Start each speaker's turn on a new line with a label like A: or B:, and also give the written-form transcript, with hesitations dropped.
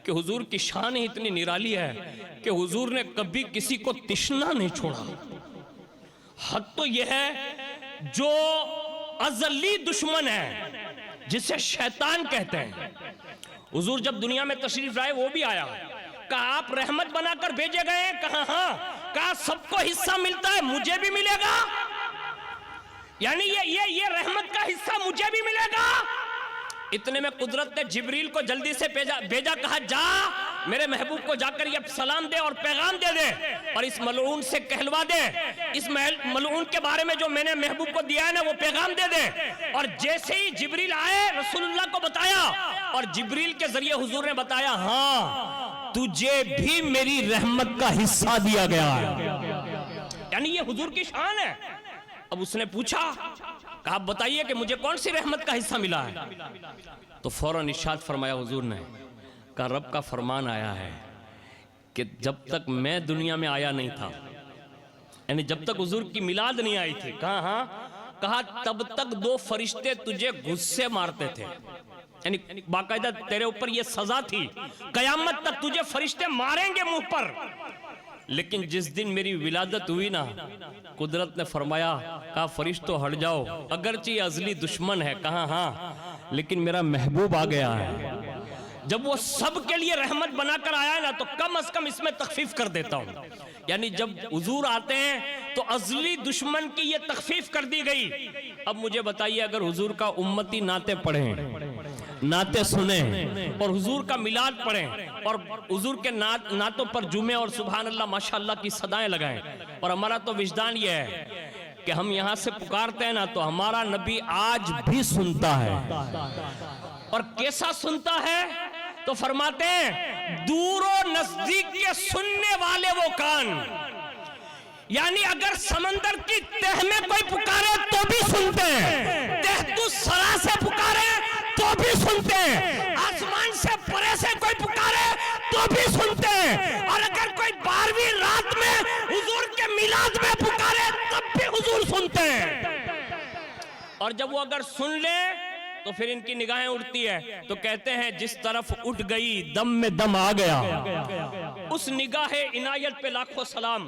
A: کہ حضور کی شان ہی اتنی نرالی ہے کہ حضور نے کبھی کسی کو تشنا نہیں چھوڑا۔ حق تو یہ ہے جو ازلی دشمن ہے جسے شیطان کہتے ہیں، حضور جب دنیا میں تشریف لائے وہ بھی آیا، کہا آپ رحمت بنا کر بھیجے گئے ہیں؟ کہا ہاں۔ کہا سب کو حصہ ملتا ہے، مجھے بھی ملے گا؟ یعنی یہ رحمت کا حصہ مجھے بھی ملے گا؟ اتنے میں قدرت نے جبریل کو جلدی سے بھیجا، کہا جا میرے محبوب کو جا کر یہ سلام دے اور پیغام دے دے اور اس ملعون سے کہلوا دے، اس ملعون کے بارے میں جو میں نے محبوب کو دیا ہے نا وہ پیغام دے دے۔ اور جیسے ہی جبریل آئے رسول اللہ کو بتایا، اور جبریل کے ذریعے حضور نے بتایا ہاں تجھے بھی میری رحمت کا حصہ دیا گیا ہے۔ یعنی یہ حضور کی شان ہے۔ اب اس نے پوچھا، کہا آپ بتائیے کہ مجھے کون سی رحمت کا حصہ ملا ہے؟ تو فوراً ارشاد فرمایا حضور نے، کہا رب کا فرمان آیا ہے کہ جب تک میں دنیا میں آیا نہیں تھا، یعنی جب تک حضور کی میلاد نہیں آئی تھی، کہا ہاں، کہا تب تک 2 فرشتے تجھے غصے مارتے تھے، یعنی باقاعدہ تیرے اوپر یہ سزا تھی، قیامت تک تجھے فرشتے ماریں گے منہ پر۔ لیکن جس دن میری ولادت ہوئی نا، قدرت نے فرمایا، کہا فرشتوں ہٹ جاؤ، اگرچہ یہ ازلی دشمن ہے، کہا ہاں لیکن میرا محبوب آ گیا ہے، جب وہ سب کے لیے رحمت بنا کر آیا ہے نا تو کم از کم اس میں تخفیف کر دیتا ہوں۔ یعنی جب حضور آتے ہیں تو ازلی دشمن کی یہ تخفیف کر دی گئی۔ اب مجھے بتائیے اگر حضور کا امتی نعتیں پڑھیں، نعتیں سنیں اور حضور کا میلاد پڑھیں اور حضور کے نعتوں پر جمعے اور سبحان اللہ ماشاءاللہ کی صدائیں لگائیں، اور ہمارا تو وجدان یہ ہے کہ ہم یہاں سے پکارتے ہیں نا تو ہمارا نبی آج بھی سنتا ہے، اور کیسا سنتا ہے؟ تو فرماتے ہیں دور و نزدیک کے سننے والے وہ کان، یعنی اگر سمندر کی تہ میں کوئی پکارے تو بھی سنتے ہیں، تحت الثری سے پکارے تو بھی سنتے ہیں، آسمان سے پرے سے کوئی پکارے تو بھی سنتے ہیں، اور اگر کوئی 12ویں رات میں حضور کے میلاد میں پکارے تب بھی حضور سنتے ہیں۔ اور جب وہ اگر سن لیں تو پھر ان کی نگاہیں اٹھتی ہے تو کہتے ہیں جس طرف اٹھ گئی دم میں دم آ گیا، اس نگاہ عنایت پہ لاکھوں سلام۔